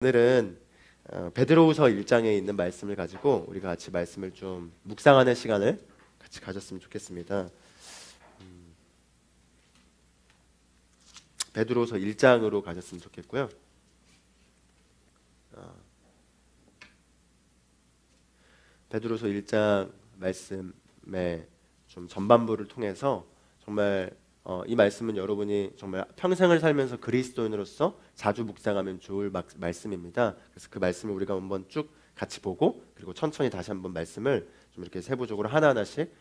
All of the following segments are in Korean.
오늘은 베드로후서 1장에 있는 말씀을 가지고 우리가 같이 말씀을 좀 묵상하는 시간을 같이 가졌으면 좋겠습니다. 베드로후서 1장으로 가졌으면 좋겠고요. 베드로후서 1장 말씀의 좀 전반부를 통해서 정말 이 말씀은 여러분이 정말 평생을 살면서 그리스도인으로서 자주 묵상하면 좋을 말씀입니다. 그래서 그 말씀을 우리가 한번 쭉 같이 보고 그리고 천천히 다시 한번 말씀을 좀 이렇게 세부적으로 하나하나씩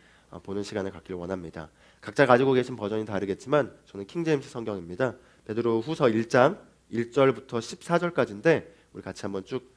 보는 시간을 갖기를 원합니다. 각자 가지고 계신 버전이 다르겠지만 저는 킹제임스 성경입니다. 베드로후서 1장 1절부터 14절까지인데 우리 같이 한번 쭉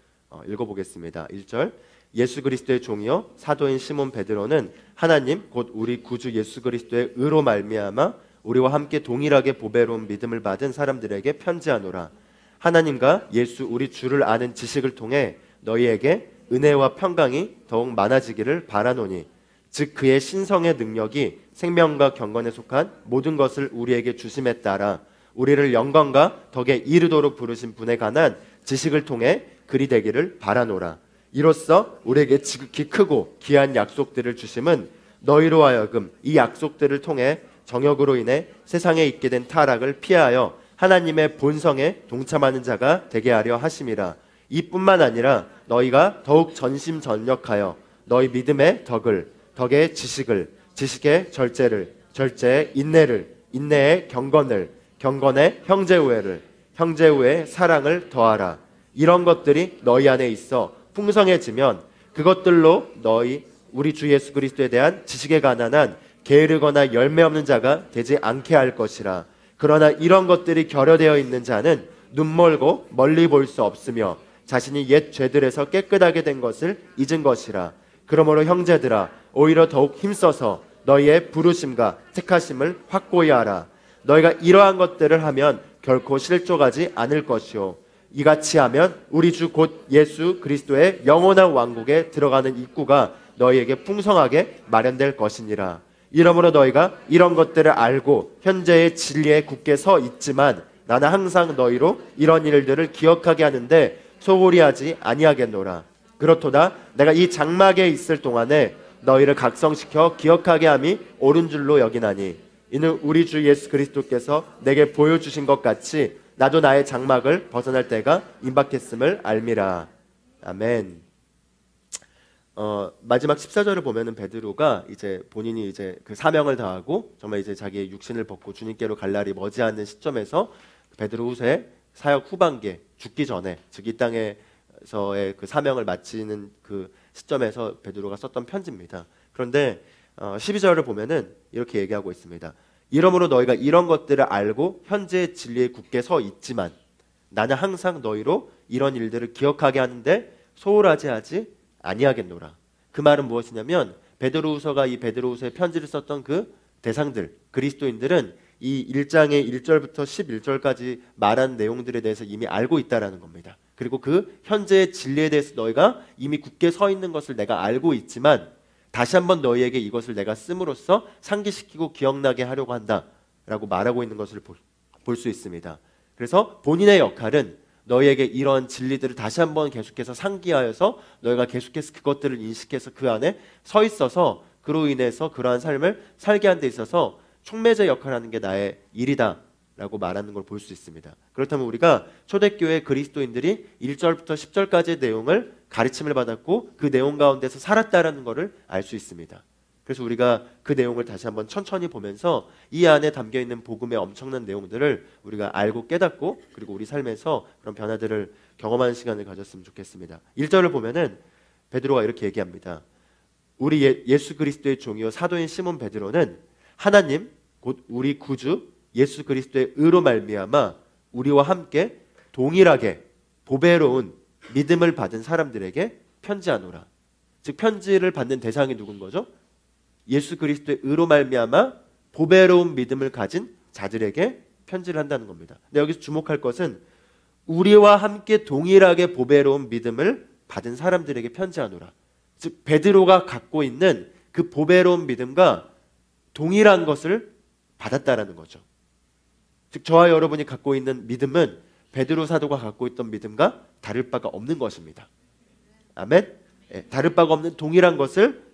읽어보겠습니다. 1절 예수 그리스도의 종이요 사도인 시몬 베드로는 하나님 곧 우리 구주 예수 그리스도의 의로 말미암아 우리와 함께 동일하게 보배로운 믿음을 받은 사람들에게 편지하노라. 하나님과 예수 우리 주를 아는 지식을 통해 너희에게 은혜와 평강이 더욱 많아지기를 바라노니 즉 그의 신성의 능력이 생명과 경건에 속한 모든 것을 우리에게 주심에 따라 우리를 영광과 덕에 이르도록 부르신 분에 관한 지식을 통해 그리 되기를 바라노라. 이로써 우리에게 지극히 크고 귀한 약속들을 주심은 너희로 하여금 이 약속들을 통해 정욕으로 인해 세상에 있게 된 타락을 피하여 하나님의 본성에 동참하는 자가 되게 하려 하심이라. 이뿐만 아니라 너희가 더욱 전심전력하여 너희 믿음의 덕을, 덕의 지식을, 지식의 절제를, 절제의 인내를, 인내의 경건을, 경건의 형제우애를, 형제우애의 사랑을 더하라. 이런 것들이 너희 안에 있어 풍성해지면 그것들로 너희 우리 주 예수 그리스도에 대한 지식에 관한 게으르거나 열매 없는 자가 되지 않게 할 것이라. 그러나 이런 것들이 결여되어 있는 자는 눈멀고 멀리 볼 수 없으며 자신이 옛 죄들에서 깨끗하게 된 것을 잊은 것이라. 그러므로 형제들아 오히려 더욱 힘써서 너희의 부르심과 택하심을 확고히 하라. 너희가 이러한 것들을 하면 결코 실족하지 않을 것이요 이같이 하면 우리 주 곧 예수 그리스도의 영원한 왕국에 들어가는 입구가 너희에게 풍성하게 마련될 것이니라. 이러므로 너희가 이런 것들을 알고 현재의 진리에 굳게 서 있지만 나는 항상 너희로 이런 일들을 기억하게 하는데 소홀히 하지 아니하겠노라. 그렇도다 내가 이 장막에 있을 동안에 너희를 각성시켜 기억하게 함이 옳은 줄로 여기나니 이는 우리 주 예수 그리스도께서 내게 보여주신 것 같이 나도 나의 장막을 벗어날 때가 임박했음을 알미라. 아멘. 마지막 14절을 보면은 베드로가 이제 본인이 이제 그 사명을 다하고 정말 이제 자기의 육신을 벗고 주님께로 갈 날이 머지않는 시점에서 베드로후서의 사역 후반기에 죽기 전에 즉 이 땅에서의 그 사명을 마치는 그 시점에서 베드로가 썼던 편지입니다. 그런데 12절을 보면은 이렇게 얘기하고 있습니다. 이러므로 너희가 이런 것들을 알고 현재의 진리에 굳게 서 있지만 나는 항상 너희로 이런 일들을 기억하게 하는데 소홀하지 하지 아니하겠노라. 그 말은 무엇이냐면 베드로후서가 이 베드로후서의 편지를 썼던 그 대상들 그리스도인들은 이 1장의 1절부터 11절까지 말한 내용들에 대해서 이미 알고 있다라는 겁니다. 그리고 그 현재의 진리에 대해서 너희가 이미 굳게 서 있는 것을 내가 알고 있지만 다시 한번 너희에게 이것을 내가 씀으로써 상기시키고 기억나게 하려고 한다라고 말하고 있는 것을 볼 수 있습니다. 그래서 본인의 역할은 너희에게 이런 진리들을 다시 한번 계속해서 상기하여서 너희가 계속해서 그것들을 인식해서 그 안에 서 있어서 그로 인해서 그러한 삶을 살게 하는 데 있어서 촉매제 역할을 하는 게 나의 일이다 라고 말하는 걸 볼 수 있습니다. 그렇다면 우리가 초대교회 그리스도인들이 1절부터 10절까지의 내용을 가르침을 받았고 그 내용 가운데서 살았다라는 것을 알 수 있습니다. 그래서 우리가 그 내용을 다시 한번 천천히 보면서 이 안에 담겨있는 복음의 엄청난 내용들을 우리가 알고 깨닫고 그리고 우리 삶에서 그런 변화들을 경험하는 시간을 가졌으면 좋겠습니다. 1절을 보면은 베드로가 이렇게 얘기합니다. 우리 예수 그리스도의 종이요 사도인 시몬 베드로는 하나님 곧 우리 구주 예수 그리스도의 의로 말미암아 우리와 함께 동일하게 보배로운 믿음을 받은 사람들에게 편지하노라. 즉 편지를 받는 대상이 누군 거죠? 예수 그리스도의 의로 말미암아 보배로운 믿음을 가진 자들에게 편지를 한다는 겁니다. 근데 여기서 주목할 것은 우리와 함께 동일하게 보배로운 믿음을 받은 사람들에게 편지하노라. 즉 베드로가 갖고 있는 그 보배로운 믿음과 동일한 것을 받았다라는 거죠. 즉 저와 여러분이 갖고 있는 믿음은 베드로 사도가 갖고 있던 믿음과 다를 바가 없는 것입니다. 아멘. 예, 다를 바가 없는 동일한 것을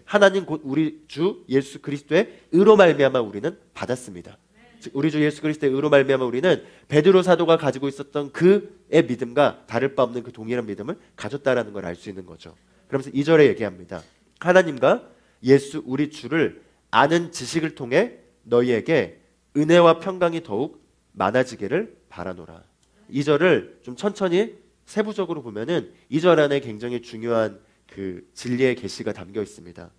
하나님 곧 우리 주 예수 그리스도의 의로 말미암아 우리는 받았습니다. 즉 우리 주 예수 그리스도의 의로 말미암아 우리는 베드로 사도가 가지고 있었던 그의 믿음과 다를 바 없는 그 동일한 믿음을 가졌다라는 걸 알 수 있는 거죠. 그러면서 2절에 얘기합니다. 하나님과 예수 우리 주를 아는 지식을 통해 너희에게 은혜와 평강이 더욱 많아지기를 바라노라. 2절을 좀 천천히 세부적으로 보면은 2절 안에 굉장히 중요한 그 진리의 계시가 담겨 있습니다.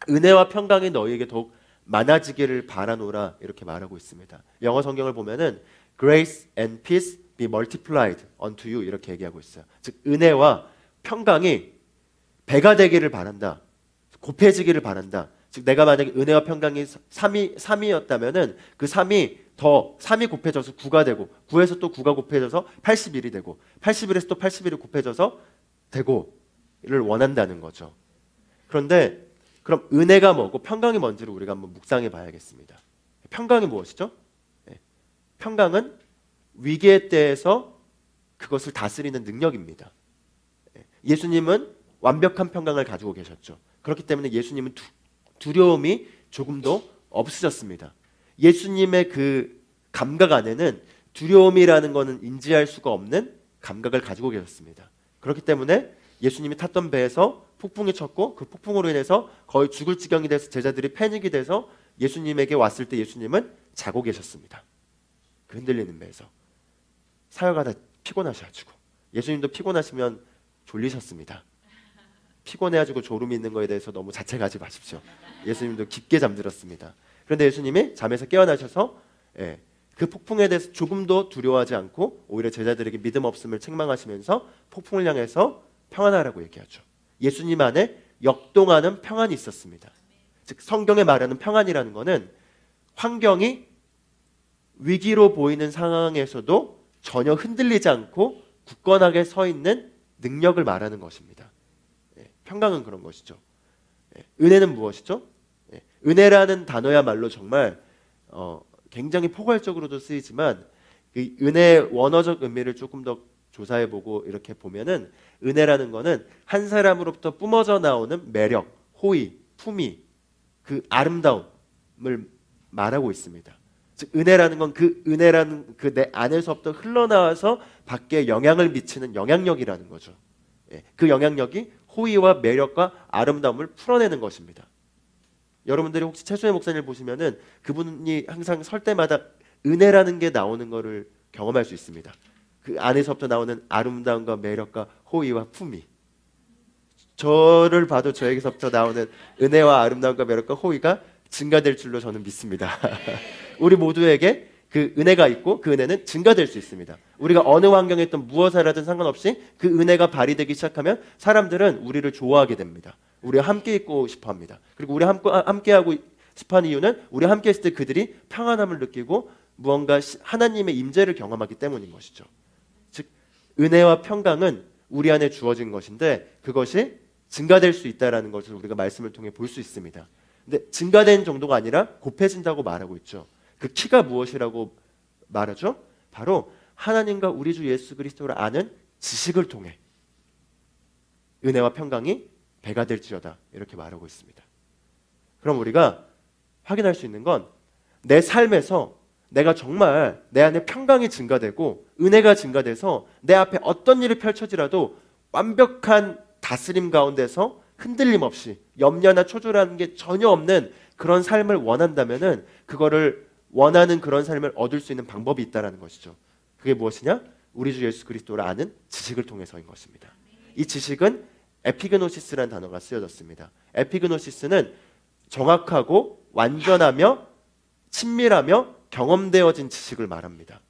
은혜와 평강이 너희에게 더욱 많아지기를 바라노라 이렇게 말하고 있습니다. 영어 성경을 보면은 Grace and peace be multiplied unto you 이렇게 얘기하고 있어요. 즉 은혜와 평강이 배가 되기를 바란다. 곱해지기를 바란다. 즉 내가 만약에 은혜와 평강이 3이었다면은 그 3이 곱해져서 9가 되고 9에서 또 9가 곱해져서 81이 되고 81에서 또 81이 곱해져서 되고를 원한다는 거죠. 그런데 그럼 은혜가 뭐고 평강이 뭔지를 우리가 한번 묵상해 봐야겠습니다. 평강이 무엇이죠? 평강은 위기의 때에서 그것을 다스리는 능력입니다. 예수님은 완벽한 평강을 가지고 계셨죠. 그렇기 때문에 예수님은 두려움이 조금도 없으셨습니다. 예수님의 그 감각 안에는 두려움이라는 것은 인지할 수가 없는 감각을 가지고 계셨습니다. 그렇기 때문에 예수님이 탔던 배에서 폭풍이 쳤고 그 폭풍으로 인해서 거의 죽을 지경이 돼서 제자들이 패닉이 돼서 예수님에게 왔을 때 예수님은 자고 계셨습니다. 그 흔들리는 배에서 사역하다 피곤하셔가지고 예수님도 피곤하시면 졸리셨습니다. 피곤해가지고 졸음이 있는 거에 대해서 너무 자책하지 마십시오. 예수님도 깊게 잠들었습니다. 그런데 예수님이 잠에서 깨어나셔서 그 폭풍에 대해서 조금도 두려워하지 않고 오히려 제자들에게 믿음 없음을 책망하시면서 폭풍을 향해서 평안하라고 얘기하죠. 예수님 안에 역동하는 평안이 있었습니다. 즉 성경에 말하는 평안이라는 것은 환경이 위기로 보이는 상황에서도 전혀 흔들리지 않고 굳건하게 서 있는 능력을 말하는 것입니다. 평강은 그런 것이죠. 은혜는 무엇이죠? 은혜라는 단어야말로 정말 굉장히 포괄적으로도 쓰이지만 그 은혜의 원어적 의미를 조금 더 조사해보고 이렇게 보면은 은혜라는 거는 한 사람으로부터 뿜어져 나오는 매력, 호의, 품위, 그 아름다움을 말하고 있습니다. 즉 은혜라는 건 그 은혜라는 그 내 안에서부터 흘러나와서 밖에 영향을 미치는 영향력이라는 거죠. 그 영향력이 호의와 매력과 아름다움을 풀어내는 것입니다. 여러분들이 혹시 최수혜 목사님을 보시면은 그분이 항상 설 때마다 은혜라는 게 나오는 것을 경험할 수 있습니다. 그 안에서부터 나오는 아름다움과 매력과 호의와 품위. 저를 봐도 저에게서부터 나오는 은혜와 아름다움과 매력과 호의가 증가될 줄로 저는 믿습니다. 우리 모두에게 그 은혜가 있고 그 은혜는 증가될 수 있습니다. 우리가 어느 환경에 있든 무엇을 하든 상관없이 그 은혜가 발휘되기 시작하면 사람들은 우리를 좋아하게 됩니다. 우리와 함께 있고 싶어합니다. 그리고 우리 함께하고 싶어하는 이유는 우리 함께 있을 때 그들이 평안함을 느끼고 무언가 하나님의 임재를 경험하기 때문인 것이죠. 즉 은혜와 평강은 우리 안에 주어진 것인데 그것이 증가될 수 있다는 것을 우리가 말씀을 통해 볼 수 있습니다. 근데 증가된 정도가 아니라 곱해진다고 말하고 있죠. 그 키가 무엇이라고 말하죠? 바로 하나님과 우리 주 예수 그리스도를 아는 지식을 통해 은혜와 평강이 배가 될지어다 이렇게 말하고 있습니다. 그럼 우리가 확인할 수 있는 건 내 삶에서 내가 정말 내 안에 평강이 증가되고 은혜가 증가돼서 내 앞에 어떤 일이 펼쳐지라도 완벽한 다스림 가운데서 흔들림 없이 염려나 초조라는 게 전혀 없는 그런 삶을 원한다면은 그거를 원하는 그런 삶을 얻을 수 있는 방법이 있다는 것이죠. 그게 무엇이냐? 우리 주 예수 그리스도를 아는 지식을 통해서인 것입니다. 이 지식은 에피그노시스라는 단어가 쓰여졌습니다. 에피그노시스는 정확하고 완전하며 친밀하며 경험되어진 지식을 말합니다.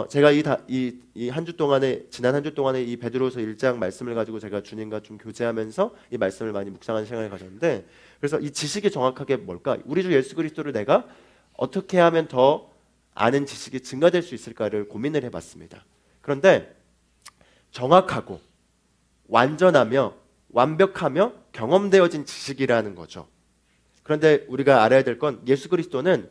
제가 이 한 주 동안에 지난 한 주 동안에 이 베드로서 1장 말씀을 가지고 제가 주님과 좀 교제하면서 이 말씀을 많이 묵상하는 시간을 가졌는데 그래서 이 지식이 정확하게 뭘까? 우리 주 예수 그리스도를 내가 어떻게 하면 더 아는 지식이 증가될 수 있을까를 고민을 해봤습니다. 그런데 정확하고 완전하며 완벽하며 경험되어진 지식이라는 거죠. 그런데 우리가 알아야 될 건 예수 그리스도는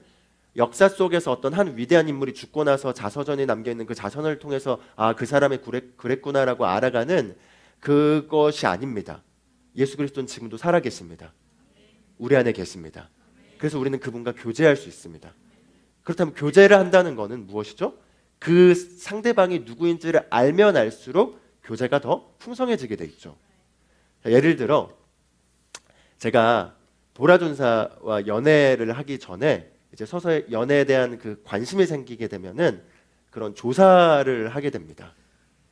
역사 속에서 어떤 한 위대한 인물이 죽고 나서 자서전이 남겨있는 그 자서전을 통해서 아, 그 사람이 그랬구나라고 알아가는 그것이 아닙니다. 예수 그리스도는 지금도 살아계십니다. 우리 안에 계십니다. 그래서 우리는 그분과 교제할 수 있습니다. 그렇다면 교제를 한다는 것은 무엇이죠? 그 상대방이 누구인지를 알면 알수록 교제가 더 풍성해지게 돼 있죠. 예를 들어 제가 도라존사와 연애를 하기 전에 이제 서서히 연애에 대한 그 관심이 생기게 되면은 그런 조사를 하게 됩니다.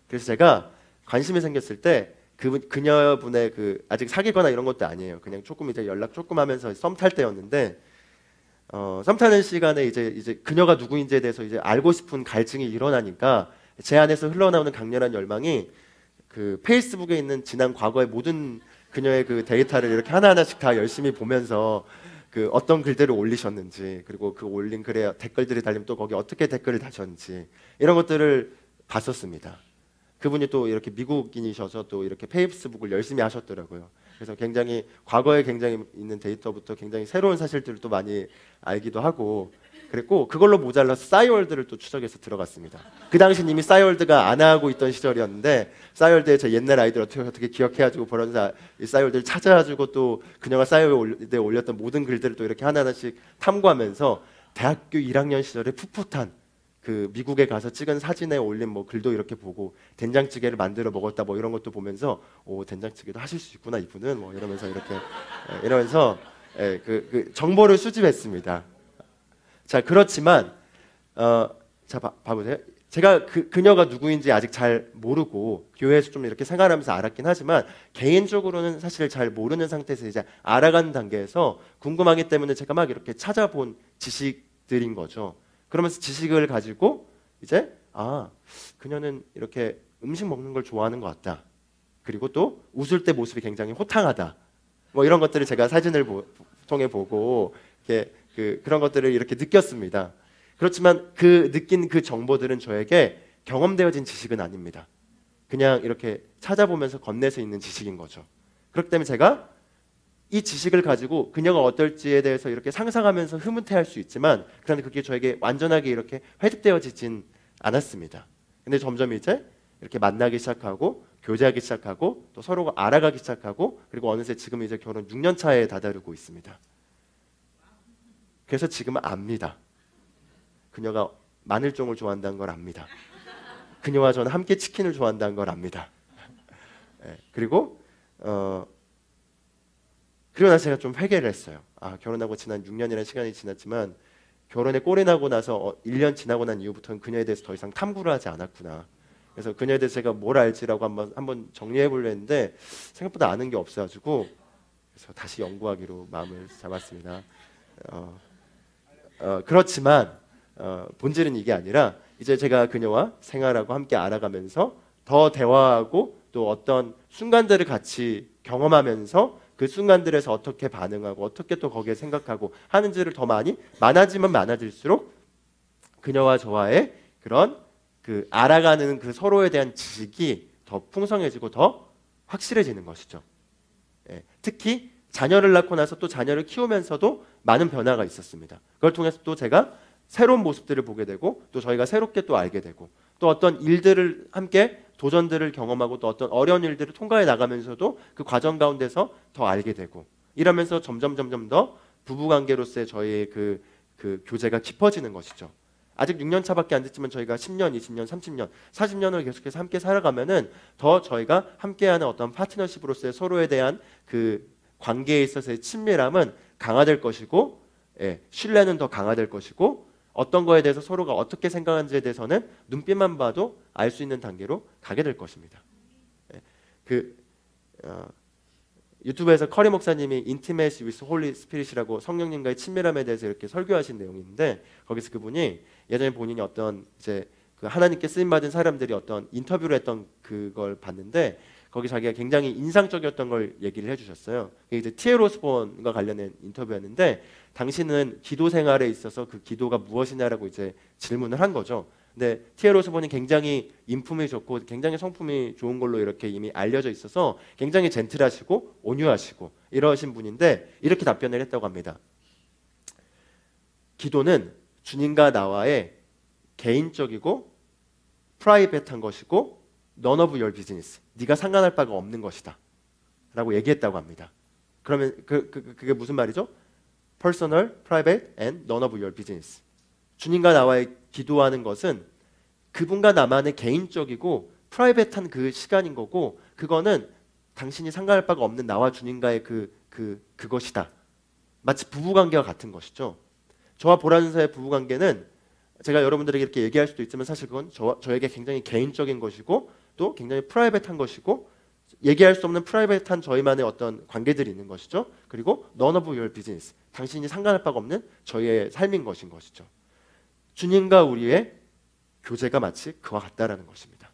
그래서 제가 관심이 생겼을 때 그녀분의 그 아직 사귀거나 이런 것도 아니에요. 그냥 조금 이제 연락 조금 하면서 썸 탈 때였는데 썸 타는 시간에 이제 그녀가 누구인지에 대해서 이제 알고 싶은 갈증이 일어나니까 제 안에서 흘러나오는 강렬한 열망이 그 페이스북에 있는 지난 과거의 모든 그녀의 그 데이터를 이렇게 하나하나씩 다 열심히 보면서 그 어떤 글들을 올리셨는지, 그리고 그 올린 글에 댓글들이 달리면 또 거기 어떻게 댓글을 다셨는지 이런 것들을 봤었습니다. 그분이 또 이렇게 미국인이셔서 또 이렇게 페이스북을 열심히 하셨더라고요. 그래서 굉장히 과거에 굉장히 있는 데이터부터 굉장히 새로운 사실들을 또 많이 알기도 하고 그랬고, 그걸로 모자라서 싸이월드를 또 추적해서 들어갔습니다. 그 당시 이미 싸이월드가 안 하고 있던 시절이었는데 싸이월드에 제 옛날 아이들 어떻게 기억해가지고 보면서 싸이월드를 찾아가지고 또 그녀가 싸이월드에 올렸던 모든 글들을 또 이렇게 하나하나씩 탐구하면서 대학교 1학년 시절에 풋풋한 그 미국에 가서 찍은 사진에 올린 뭐 글도 이렇게 보고 된장찌개를 만들어 먹었다 뭐 이런 것도 보면서 오, 된장찌개도 하실 수 있구나 이분은 뭐 이러면서 이렇게 이러면서 그 정보를 수집했습니다. 자, 그렇지만 자 봐보세요. 제가 그녀가 누구인지 아직 잘 모르고 교회에서 좀 이렇게 생활하면서 알았긴 하지만 개인적으로는 사실 잘 모르는 상태에서 이제 알아가는 단계에서 궁금하기 때문에 제가 막 이렇게 찾아본 지식들인 거죠. 그러면서 지식을 가지고 이제 그녀는 이렇게 음식 먹는 걸 좋아하는 것 같다. 그리고 또 웃을 때 모습이 굉장히 호탕하다. 뭐 이런 것들을 제가 사진을 통해 보고 이렇게 그런 것들을 이렇게 느꼈습니다. 그렇지만 그 느낀 그 정보들은 저에게 경험되어진 지식은 아닙니다. 그냥 이렇게 찾아보면서 건네서 있는 지식인 거죠. 그렇기 때문에 제가 이 지식을 가지고 그녀가 어떨지에 대해서 이렇게 상상하면서 흐뭇해할 수 있지만 그런데 그게 저에게 완전하게 이렇게 획득되어지진 않았습니다. 근데 점점 이제 이렇게 만나기 시작하고 교제하기 시작하고 또 서로가 알아가기 시작하고 그리고 어느새 지금 이제 결혼 6년 차에 다다르고 있습니다. 그래서 지금은 압니다. 그녀가 마늘종을 좋아한다는 걸 압니다. 그녀와 저는 함께 치킨을 좋아한다는 걸 압니다. 그리고 그러고 나서 제가 좀 회개를 했어요. 결혼하고 지난 6년이라는 시간이 지났지만 결혼에 꼴이 나고 나서 1년 지나고 난 이후부터는 그녀에 대해서 더 이상 탐구를 하지 않았구나. 그래서 그녀에 대해서 제가 뭘 알지라고 한번 정리해 보려 했는데 생각보다 아는 게 없어가지고 그래서 다시 연구하기로 마음을 잡았습니다. 그렇지만 본질은 이게 아니라 이제 제가 그녀와 생활하고 함께 알아가면서 더 대화하고 또 어떤 순간들을 같이 경험하면서 그 순간들에서 어떻게 반응하고 어떻게 또 거기에 생각하고 하는지를 더 많아지면 많아질수록 그녀와 저와의 그런 그 알아가는 그 서로에 대한 지식이 더 풍성해지고 더 확실해지는 것이죠. 특히 자녀를 낳고 나서 또 자녀를 키우면서도 많은 변화가 있었습니다. 그걸 통해서 또 제가 새로운 모습들을 보게 되고 또 저희가 새롭게 또 알게 되고 또 어떤 일들을 함께 도전들을 경험하고 또 어떤 어려운 일들을 통과해 나가면서도 그 과정 가운데서 더 알게 되고 이러면서 점점 더 부부관계로서의 저희의 그 교제가 깊어지는 것이죠. 아직 6년 차밖에 안 됐지만 저희가 10년, 20년, 30년, 40년을 계속해서 함께 살아가면은 더 저희가 함께하는 어떤 파트너십으로서의 서로에 대한 그 관계에 있어서의 친밀함은 강화될 것이고, 신뢰는 더 강화될 것이고, 어떤 거에 대해서 서로가 어떻게 생각하는지에 대해서는 눈빛만 봐도 알 수 있는 단계로 가게 될 것입니다. 유튜브에서 커리 목사님이 Intimacy with Holy Spirit이라고 성령님과의 친밀함에 대해서 이렇게 설교하신 내용이 있는데 거기서 그분이 예전에 본인이 어떤 이제 그 하나님께 쓰임 받은 사람들이 어떤 인터뷰를 했던 그걸 봤는데 거기 자기가 굉장히 인상적이었던 걸 얘기를 해주셨어요. 그게 이제 T.L. 오스본과 관련된 인터뷰였는데 당신은 기도 생활에 있어서 그 기도가 무엇이냐라고 이제 질문을 한 거죠. 근데 T.L. 오스본이 굉장히 인품이 좋고 굉장히 성품이 좋은 걸로 이렇게 이미 알려져 있어서 굉장히 젠틀하시고 온유하시고 이러신 분인데 이렇게 답변을 했다고 합니다. 기도는 주님과 나와의 개인적이고 프라이빗한 것이고 none of your business. 네가 상관할 바가 없는 것이다 라고 얘기했다고 합니다. 그러면 그게 무슨 말이죠? Personal, private and none of your business. 주님과 나와의 기도하는 것은 그분과 나만의 개인적이고 프라이빗한 그 시간인 거고, 그거는 당신이 상관할 바가 없는 나와 주님과의 그것이다. 마치 부부관계와 같은 것이죠. 저와 보라준사의 부부관계는 제가 여러분들에게 이렇게 얘기할 수도 있지만 사실 그건 저에게 굉장히 개인적인 것이고 또 굉장히 프라이빗한 것이고, 얘기할 수 없는 프라이빗한 저희만의 어떤 관계들이 있는 것이죠. 그리고 none of your business. 당신이 상관할 바가 없는 저희의 삶인 것인 것이죠. 주님과 우리의 교제가 마치 그와 같다라는 것입니다.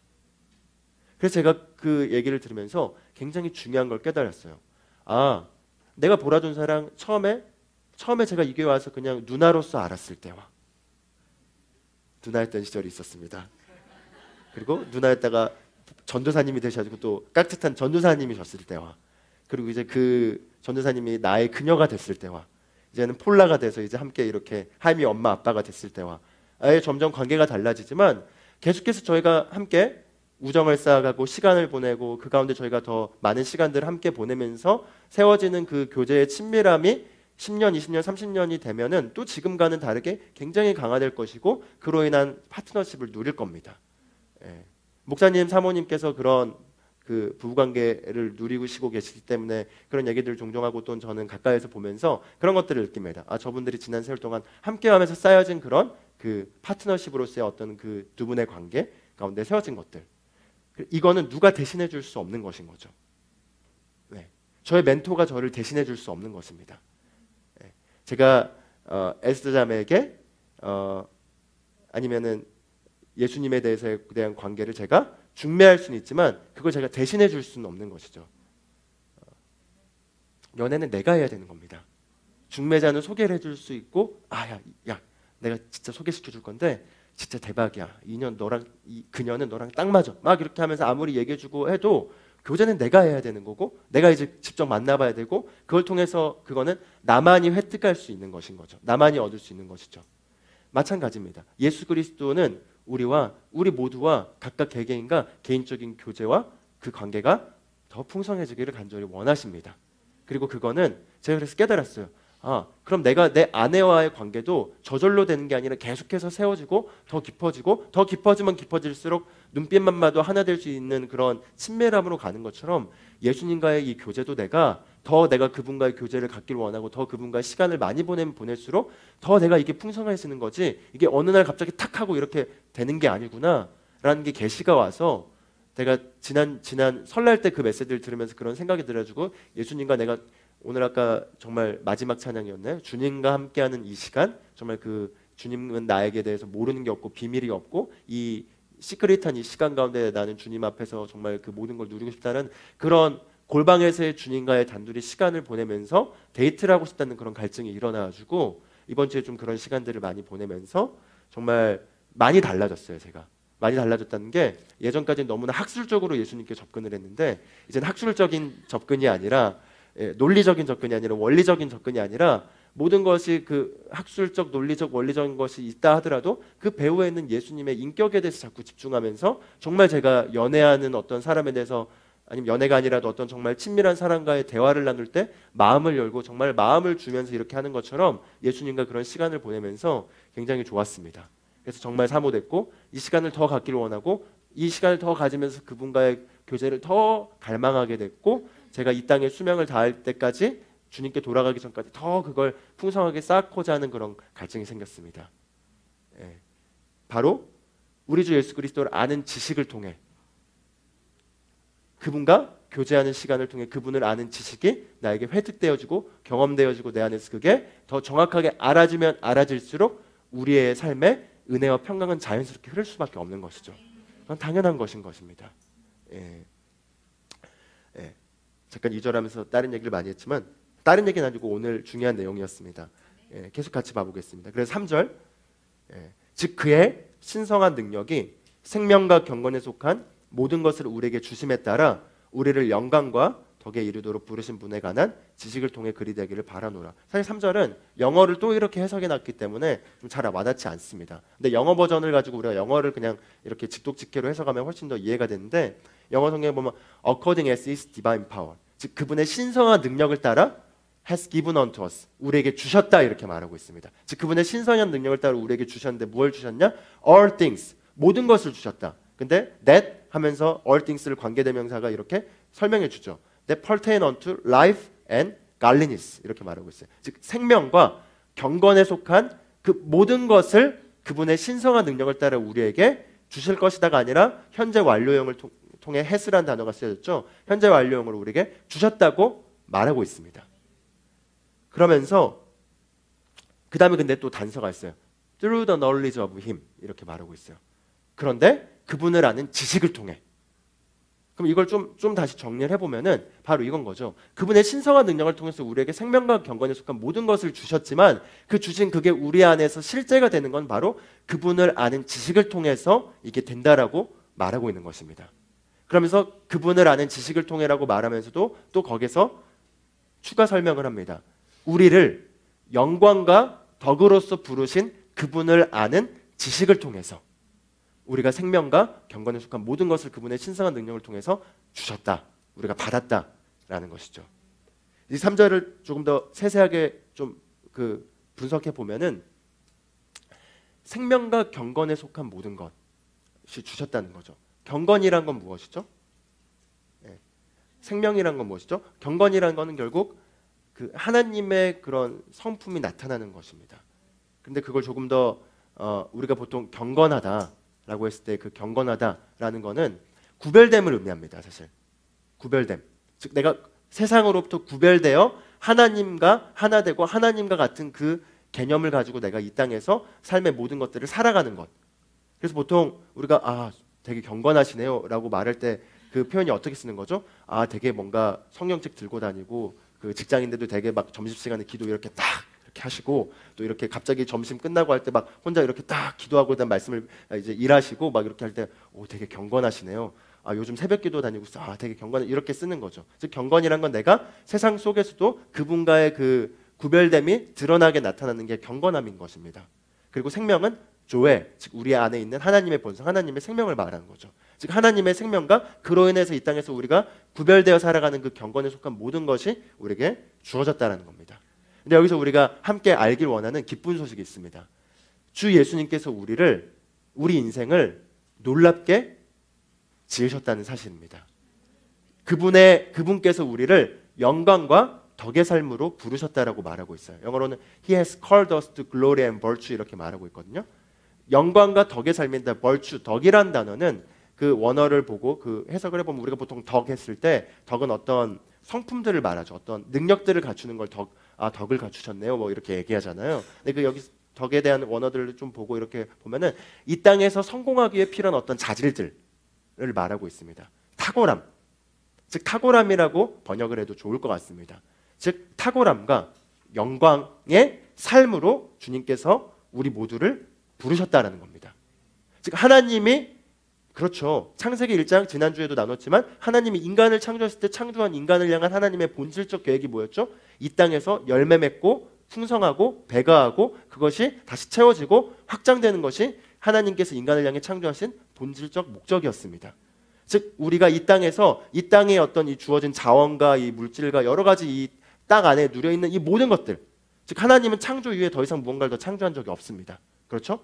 그래서 제가 그 얘기를 들으면서 굉장히 중요한 걸 깨달았어요. 아, 내가 보라준사랑 처음에 제가 이게 와서 그냥 누나로서 알았을 때와 누나였던 시절이 있었습니다. 그리고 누나였다가 전도사님이 되셔가지고 또 깍듯한 전도사님이셨을 때와, 그리고 이제 그 전도사님이 나의 그녀가 됐을 때와, 이제는 폴라가 돼서 이제 함께 이렇게 하임이 엄마 아빠가 됐을 때와, 아예 점점 관계가 달라지지만 계속해서 저희가 함께 우정을 쌓아가고 시간을 보내고 그 가운데 저희가 더 많은 시간들을 함께 보내면서 세워지는 그 교제의 친밀함이 10년, 20년, 30년이 되면은 또 지금과는 다르게 굉장히 강화될 것이고 그로 인한 파트너십을 누릴 겁니다. 예. 목사님, 사모님께서 그런 그 부부관계를 누리시고 계시기 때문에 그런 얘기들을 종종 하고 또 저는 가까이서 보면서 그런 것들을 느낍니다. 아, 저분들이 지난 세월 동안 함께하면서 쌓여진 그런 그 파트너십으로서의 어떤 그 두 분의 관계 가운데 세워진 것들, 이거는 누가 대신해 줄 수 없는 것인 거죠. 네. 저의 멘토가 저를 대신해 줄 수 없는 것입니다. 네. 제가 에스더 자매에게 아니면은 예수님에 대해서에 대한 관계를 제가 중매할 수는 있지만 그걸 제가 대신해 줄 수는 없는 것이죠. 연애는 내가 해야 되는 겁니다. 중매자는 소개를 해줄 수 있고, 야, 내가 진짜 소개시켜 줄 건데 진짜 대박이야. 그녀는 너랑 딱 맞아. 막 이렇게 하면서 아무리 얘기해주고 해도 교제는 내가 해야 되는 거고, 내가 이제 직접 만나봐야 되고, 그걸 통해서 그거는 나만이 획득할 수 있는 것인 거죠. 나만이 얻을 수 있는 것이죠. 마찬가지입니다. 예수 그리스도는 우리 모두와 각각 개개인과 개인적인 교제와 그 관계가 더 풍성해지기를 간절히 원하십니다. 그리고 그거는 제가 그래서 깨달았어요. 그럼 내가 내 아내와의 관계도 저절로 되는 게 아니라 계속해서 세워지고 더 깊어지고 더 깊어지면 깊어질수록 눈빛만 봐도 하나 될 수 있는 그런 친밀함으로 가는 것처럼 예수님과의 이 교제도 내가 그분과의 교제를 갖기를 원하고 더 그분과의 시간을 많이 보내면 보낼수록 더 내가 이게 풍성해지는 거지, 이게 어느 날 갑자기 탁 하고 이렇게 되는 게 아니구나 라는 게 계시가 와서, 제가 지난 설날 때 그 메시지를 들으면서 그런 생각이 들어가지고 예수님과 내가 오늘 아까 정말 마지막 찬양이었나요? 주님과 함께하는 이 시간, 정말 그 주님은 나에게 대해서 모르는 게 없고 비밀이 없고 이 시크릿한 이 시간 가운데 나는 주님 앞에서 정말 그 모든 걸 누리고 싶다는 그런 골방에서의 주님과의 단둘이 시간을 보내면서 데이트를 하고 싶다는 그런 갈증이 일어나가지고 이번 주에 좀 그런 시간들을 많이 보내면서 정말 많이 달라졌어요. 제가 많이 달라졌다는 게, 예전까지는 너무나 학술적으로 예수님께 접근을 했는데 이제는 학술적인 접근이 아니라 논리적인 접근이 아니라 원리적인 접근이 아니라 모든 것이 그 학술적, 논리적, 원리적인 것이 있다 하더라도 그 배후에 있는 예수님의 인격에 대해서 자꾸 집중하면서 정말 제가 연애하는 어떤 사람에 대해서, 아니면 연애가 아니라도 어떤 정말 친밀한 사람과의 대화를 나눌 때 마음을 열고 정말 마음을 주면서 이렇게 하는 것처럼 예수님과 그런 시간을 보내면서 굉장히 좋았습니다. 그래서 정말 사모됐고 이 시간을 더 갖기를 원하고 이 시간을 더 가지면서 그분과의 교제를 더 갈망하게 됐고, 제가 이 땅에 수명을 다할 때까지 주님께 돌아가기 전까지 더 그걸 풍성하게 쌓고자 하는 그런 갈증이 생겼습니다. 바로 우리 주 예수 그리스도를 아는 지식을 통해, 그분과 교제하는 시간을 통해 그분을 아는 지식이 나에게 획득되어지고 경험되어지고 내 안에서 그게 더 정확하게 알아지면 알아질수록 우리의 삶에 은혜와 평강은 자연스럽게 흐를 수밖에 없는 것이죠. 그건 당연한 것인 것입니다. 잠깐 2절 하면서 다른 얘기를 많이 했지만 다른 얘기는 아니고 오늘 중요한 내용이었습니다. 계속 같이 봐보겠습니다. 그래서 3절, 즉 그의 신성한 능력이 생명과 경건에 속한 모든 것을 우리에게 주심에 따라 우리를 영광과 덕에 이르도록 부르신 분에 관한 지식을 통해 그리 되기를 바라노라. 사실 3절은 영어를 또 이렇게 해석해 놨기 때문에 좀 잘 와닿지 않습니다. 근데 영어 버전을 가지고 우리가 영어를 그냥 이렇게 직독직해로 해석하면 훨씬 더 이해가 되는데, 영어 성경에 보면 according as his divine power, 즉 그분의 신성한 능력을 따라 has given unto us, 우리에게 주셨다 이렇게 말하고 있습니다. 즉 그분의 신성한 능력을 따라 우리에게 주셨는데 뭘 주셨냐? all things, 모든 것을 주셨다. 근데 that 하면서 all things를 관계대명사가 이렇게 설명해 주죠. that pertain unto life and godliness 이렇게 말하고 있어요. 즉 생명과 경건에 속한 그 모든 것을 그분의 신성한 능력을 따라 우리에게 주실 것이다가 아니라 현재 완료형을 통해 has란 단어가 쓰여졌죠. 현재 완료형으로 우리에게 주셨다고 말하고 있습니다. 그러면서 그 다음에 근데 또 단서가 있어요. through the knowledge of him 이렇게 말하고 있어요. 그런데 그분을 아는 지식을 통해. 그럼 이걸 좀 다시 정리를 해보면은 바로 이건 거죠. 그분의 신성한 능력을 통해서 우리에게 생명과 경건에 속한 모든 것을 주셨지만 그 주신 그게 우리 안에서 실제가 되는 건 바로 그분을 아는 지식을 통해서 이게 된다라고 말하고 있는 것입니다. 그러면서 그분을 아는 지식을 통해라고 말하면서도 또 거기서 추가 설명을 합니다. 우리를 영광과 덕으로서 부르신 그분을 아는 지식을 통해서 우리가 생명과 경건에 속한 모든 것을 그분의 신성한 능력을 통해서 주셨다. 우리가 받았다라는 것이죠. 이 3절을 조금 더 세세하게 좀 분석해 보면은 생명과 경건에 속한 모든 것이 주셨다는 거죠. 경건이란 건 무엇이죠? 네. 생명이란 건 무엇이죠? 경건이란 거는 결국 그 하나님의 그런 성품이 나타나는 것입니다. 근데 그걸 조금 더 우리가 보통 경건하다라고 했을 때 그 경건하다라는 거는 구별됨을 의미합니다. 사실 구별됨, 즉 내가 세상으로부터 구별되어 하나님과 하나 되고 하나님과 같은 그 개념을 가지고 내가 이 땅에서 삶의 모든 것들을 살아가는 것. 그래서 보통 우리가 되게 경건하시네요 라고 말할 때 그 표현이 어떻게 쓰는 거죠? 되게 뭔가 성경책 들고 다니고 그 직장인들도 되게 막 점심시간에 기도 이렇게 딱 이렇게 하시고 또 이렇게 갑자기 점심 끝나고 할 때 막 혼자 이렇게 딱 기도하고 그다음 말씀을 이제 일하시고 막 이렇게 할 때 되게 경건하시네요. 요즘 새벽기도 다니고 되게 경건, 이렇게 쓰는 거죠. 즉 경건이란 건 내가 세상 속에서도 그분과의 그 구별됨이 드러나게 나타나는 게 경건함인 것입니다. 그리고 생명은 조회, 즉 우리 안에 있는 하나님의 본성, 하나님의 생명을 말하는 거죠. 즉 하나님의 생명과 그로 인해서 이 땅에서 우리가 구별되어 살아가는 그 경건에 속한 모든 것이 우리에게 주어졌다는 겁니다. 근데 여기서 우리가 함께 알길 원하는 기쁜 소식이 있습니다. 주 예수님께서 우리 인생을 놀랍게 지으셨다는 사실입니다. 그분께서 우리를 영광과 덕의 삶으로 부르셨다라고 말하고 있어요. 영어로는 He has called us to glory and virtue 이렇게 말하고 있거든요. 영광과 덕의 삶인데 virtue, 덕이란 단어는 그 원어를 보고 그 해석을 해보면 우리가 보통 덕 했을 때 덕은 어떤 성품들을 말하죠. 어떤 능력들을 갖추는 걸 덕을 갖추셨네요. 뭐 이렇게 얘기하잖아요. 근데 그 여기 덕에 대한 원어들을 좀 보고 이렇게 보면은 이 땅에서 성공하기 위해 필요한 어떤 자질들을 말하고 있습니다. 탁월함, 즉 탁월함이라고 번역을 해도 좋을 것 같습니다. 즉 탁월함과 영광의 삶으로 주님께서 우리 모두를 부르셨다라는 겁니다. 즉 하나님이 그렇죠. 창세기 1장 지난주에도 나눴지만 하나님이 인간을 창조했을 때 창조한 인간을 향한 하나님의 본질적 계획이 뭐였죠? 이 땅에서 열매 맺고 풍성하고 배가하고 그것이 다시 채워지고 확장되는 것이 하나님께서 인간을 향해 창조하신 본질적 목적이었습니다. 즉 우리가 이 땅에서 이 땅에 어떤 이 주어진 자원과 이 물질과 여러 가지 이 땅 안에 누려 있는 이 모든 것들, 즉 하나님은 창조 이후에 더 이상 무언가를 더 창조한 적이 없습니다. 그렇죠?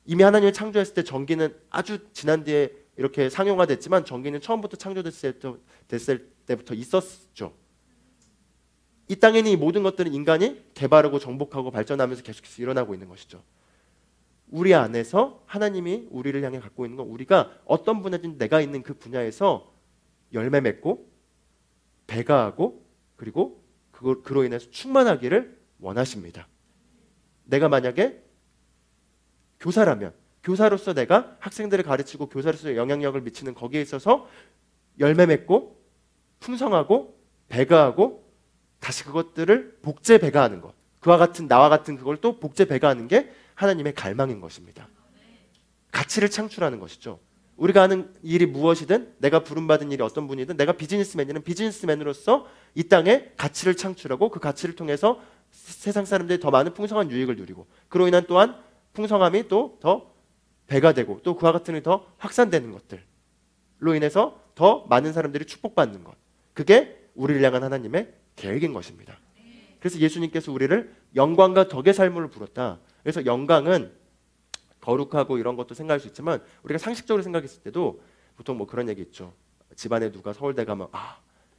이미 하나님을 창조했을 때 전기는 아주 지난 뒤에 이렇게 상용화됐지만 전기는 처음부터 창조됐을 때부터 있었죠. 이 땅에는 이 모든 것들은 인간이 개발하고 정복하고 발전하면서 계속해서 일어나고 있는 것이죠. 우리 안에서 하나님이 우리를 향해 갖고 있는 건 우리가 어떤 분야든 내가 있는 그 분야에서 열매 맺고 배가하고 그리고 그로 인해서 충만하기를 원하십니다. 내가 만약에 교사라면 교사로서 내가 학생들을 가르치고 교사로서 영향력을 미치는 거기에 있어서 열매 맺고 풍성하고 배가하고 다시 그것들을 복제 배가하는 것, 그와 같은 나와 같은 그걸 또 복제 배가하는 게 하나님의 갈망인 것입니다. 가치를 창출하는 것이죠. 우리가 하는 일이 무엇이든, 내가 부름받은 일이 어떤 분이든, 내가 비즈니스맨이든 비즈니스맨으로서 이 땅에 가치를 창출하고 그 가치를 통해서 세상 사람들이 더 많은 풍성한 유익을 누리고, 그로 인한 또한 풍성함이 또 더 배가 되고, 또 그와 같은 일이 더 확산되는 것들로 인해서 더 많은 사람들이 축복받는 것, 그게 우리를 향한 하나님의 계획인 것입니다. 그래서 예수님께서 우리를 영광과 덕의 삶으로 부렀다. 그래서 영광은 거룩하고 이런 것도 생각할 수 있지만, 우리가 상식적으로 생각했을 때도 보통 뭐 그런 얘기 있죠. 집안에 누가 서울대 가면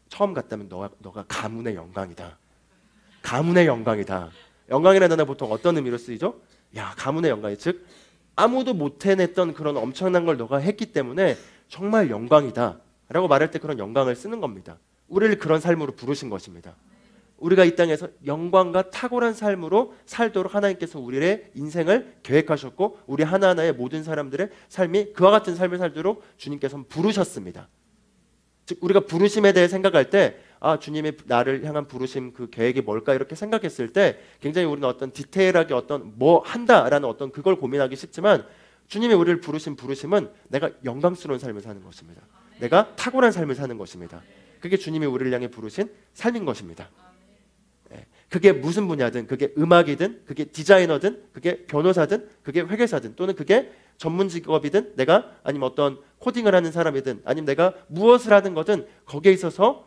처음 갔다면 너가 가문의 영광이다. 가문의 영광이다. 영광이라는 단어 보통 어떤 의미로 쓰이죠? 야, 가문의 영광이, 즉 아무도 못 해냈던 그런 엄청난 걸 너가 했기 때문에 정말 영광이다 라고 말할 때 그런 영광을 쓰는 겁니다. 우리를 그런 삶으로 부르신 것입니다. 우리가 이 땅에서 영광과 탁월한 삶으로 살도록 하나님께서 우리의 인생을 계획하셨고, 우리 하나하나의 모든 사람들의 삶이 그와 같은 삶을 살도록 주님께서는 부르셨습니다. 즉 우리가 부르심에 대해 생각할 때 주님이 나를 향한 부르심 그 계획이 뭘까 이렇게 생각했을 때 굉장히 우리는 어떤 디테일하게 어떤 뭐 한다라는 어떤 그걸 고민하기 쉽지만, 주님이 우리를 부르신 부르심은 내가 영광스러운 삶을 사는 것입니다. 내가 탁월한 삶을 사는 것입니다. 그게 주님이 우리를 향해 부르신 삶인 것입니다. 그게 무슨 분야든, 그게 음악이든, 그게 디자이너든, 그게 변호사든, 그게 회계사든, 또는 그게 전문 직업이든, 내가 아니면 어떤 코딩을 하는 사람이든, 아니면 내가 무엇을 하는 거든 거기에 있어서